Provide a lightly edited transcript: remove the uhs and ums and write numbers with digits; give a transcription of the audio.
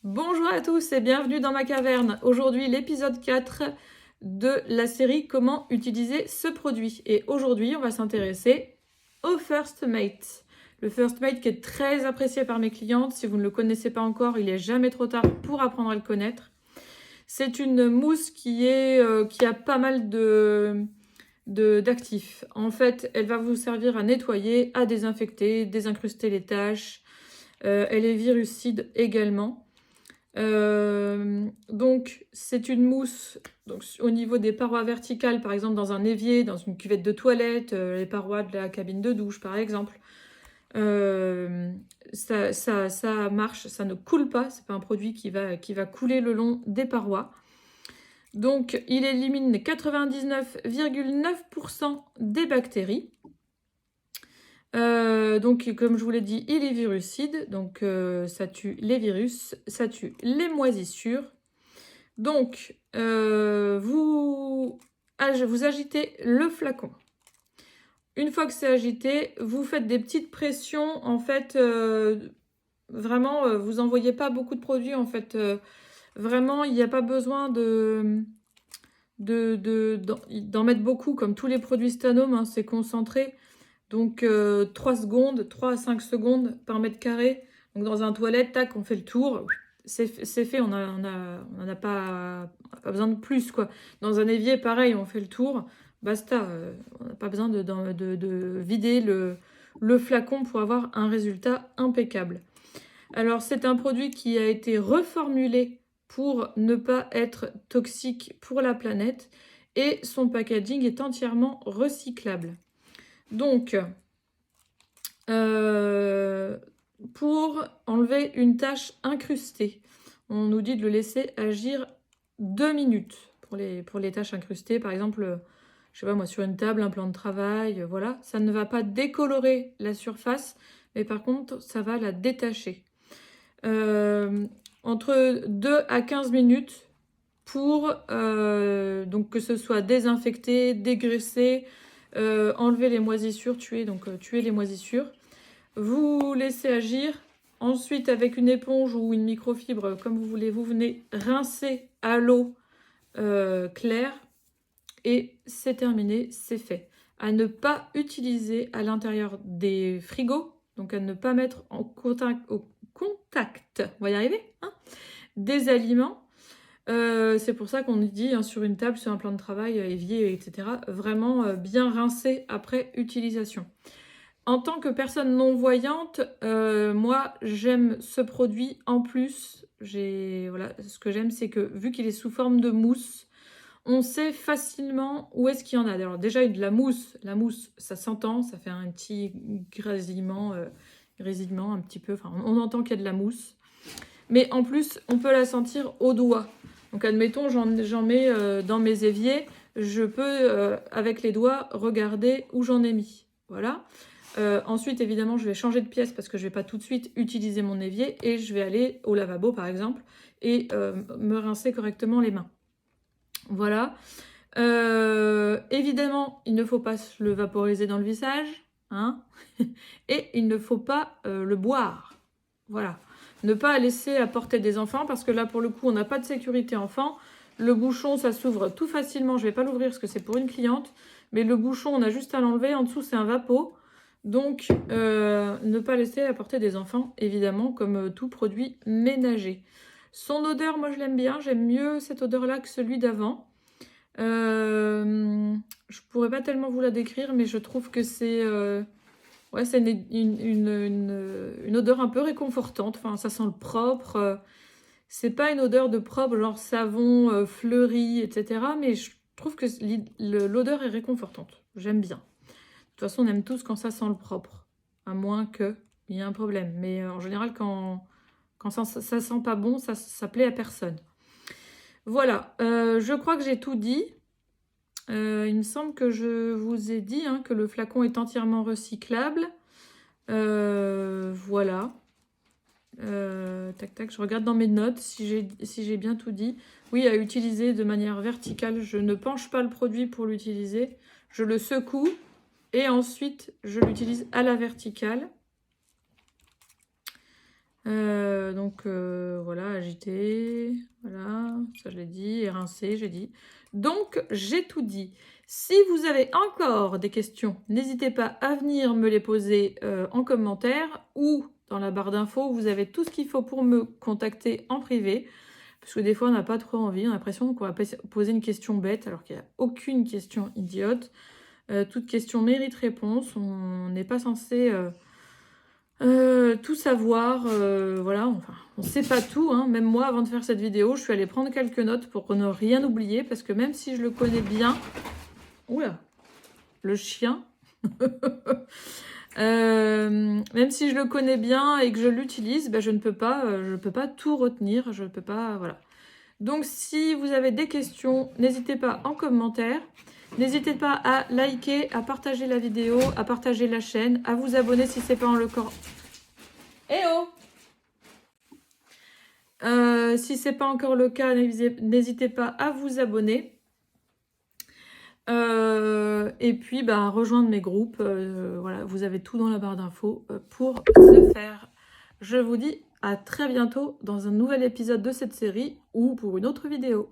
Bonjour à tous et bienvenue dans ma caverne. Aujourd'hui, l'épisode 4 de la série Comment utiliser ce produit. Et aujourd'hui, on va s'intéresser au First Mate. Le First Mate qui est très apprécié par mes clientes. Si vous ne le connaissez pas encore, il n'est jamais trop tard pour apprendre à le connaître. C'est une mousse qui a pas mal d'actifs. En fait, elle va vous servir à nettoyer, à désinfecter, désincruster les taches. Elle est virucide également. Donc c'est une mousse donc, au niveau des parois verticales, par exemple dans un évier, dans une cuvette de toilette, les parois de la cabine de douche par exemple. Ça marche, ça ne coule pas, c'est pas un produit qui va couler le long des parois. Donc il élimine 99,9% des bactéries. Donc, comme je vous l'ai dit, il est virucide, donc ça tue les virus, ça tue les moisissures. Donc, vous agitez le flacon. Une fois que c'est agité, vous faites des petites pressions. En fait, vraiment, vous envoyez pas beaucoup de produits. En fait, vraiment, il n'y a pas besoin d'en mettre beaucoup, comme tous les produits Stanome, hein, c'est concentré. Donc 3 secondes, 3 à 5 secondes par mètre carré. Donc dans un toilette, tac, on fait le tour. C'est fait, on n'en a pas besoin de plus, quoi. Dans un évier, pareil, on fait le tour. Basta, on n'a pas besoin de vider le flacon pour avoir un résultat impeccable. Alors c'est un produit qui a été reformulé pour ne pas être toxique pour la planète. Et son packaging est entièrement recyclable. Donc, pour enlever une tache incrustée, on nous dit de le laisser agir 2 minutes pour les taches incrustées. Par exemple, je sais pas moi, sur une table, un plan de travail, voilà. Ça ne va pas décolorer la surface, mais par contre, ça va la détacher. Entre 2 à 15 minutes pour donc que ce soit désinfecté, dégraissé, enlever les moisissures, tuer les moisissures. Vous laissez agir. Ensuite, avec une éponge ou une microfibre, comme vous voulez, vous venez rincer à l'eau claire. Et c'est terminé, c'est fait. À ne pas utiliser à l'intérieur des frigos, donc à ne pas mettre au contact, on va y arriver, hein, des aliments. C'est pour ça qu'on dit hein, sur une table, sur un plan de travail, évier, etc. Vraiment bien rincer après utilisation. En tant que personne non-voyante, moi j'aime ce produit. En plus, voilà, ce que j'aime, c'est que vu qu'il est sous forme de mousse, on sait facilement où est-ce qu'il y en a. Alors déjà, de la mousse ça s'entend, ça fait un petit grésillement un petit peu, enfin on entend qu'il y a de la mousse. Mais en plus, on peut la sentir au doigt. Donc admettons, j'en mets dans mes éviers, je peux avec les doigts regarder où j'en ai mis. Voilà. Ensuite, évidemment, je vais changer de pièce parce que je ne vais pas tout de suite utiliser mon évier et je vais aller au lavabo, par exemple, et me rincer correctement les mains. Voilà. Évidemment, il ne faut pas le vaporiser dans le visage, hein, et il ne faut pas le boire. Voilà. Ne pas laisser à portée des enfants parce que là, pour le coup, on n'a pas de sécurité enfant. Le bouchon, ça s'ouvre tout facilement. Je ne vais pas l'ouvrir parce que c'est pour une cliente. Mais le bouchon, on a juste à l'enlever. En dessous, c'est un vapeau. Donc, ne pas laisser à portée des enfants, évidemment, comme tout produit ménager. Son odeur, moi, je l'aime bien. J'aime mieux cette odeur-là que celui d'avant. Je pourrais pas tellement vous la décrire, mais je trouve que c'est ouais, c'est une odeur un peu réconfortante. Enfin, ça sent le propre. C'est pas une odeur de propre, genre savon, fleuri, etc. Mais je trouve que l'odeur est réconfortante. J'aime bien. De toute façon, on aime tous quand ça sent le propre. À moins qu'il y ait un problème. Mais en général, quand ça sent pas bon, ça plaît à personne. Voilà, je crois que j'ai tout dit. Il me semble que je vous ai dit hein, que le flacon est entièrement recyclable. Voilà. Tac, tac, je regarde dans mes notes si j'ai bien tout dit. Oui, à utiliser de manière verticale. Je ne penche pas le produit pour l'utiliser. Je le secoue et ensuite je l'utilise à la verticale. Voilà, agiter, voilà, ça je l'ai dit, érincer, j'ai dit. Donc, j'ai tout dit. Si vous avez encore des questions, n'hésitez pas à venir me les poser en commentaire ou dans la barre d'infos. Vous avez tout ce qu'il faut pour me contacter en privé. Parce que des fois, on n'a pas trop envie. On a l'impression qu'on va poser une question bête alors qu'il n'y a aucune question idiote. Toute question mérite réponse. On n'est pas censé tout savoir. Voilà, enfin, on ne sait pas tout. Hein. Même moi, avant de faire cette vidéo, je suis allée prendre quelques notes pour ne rien oublier. Parce que même si je le connais bien... Oula, le chien. Même si je le connais bien et que je l'utilise, ben, je ne peux pas, tout retenir. Je ne peux pas... Voilà. Donc, si vous avez des questions, n'hésitez pas en commentaire. N'hésitez pas à liker, à partager la vidéo, à partager la chaîne, à vous abonner si ce n'est pas encore... Eh oh si ce n'est pas encore le cas, n'hésitez pas à vous abonner. Et puis, bah, rejoindre mes groupes. Voilà, vous avez tout dans la barre d'infos pour ce faire. Je vous dis à très bientôt dans un nouvel épisode de cette série ou pour une autre vidéo.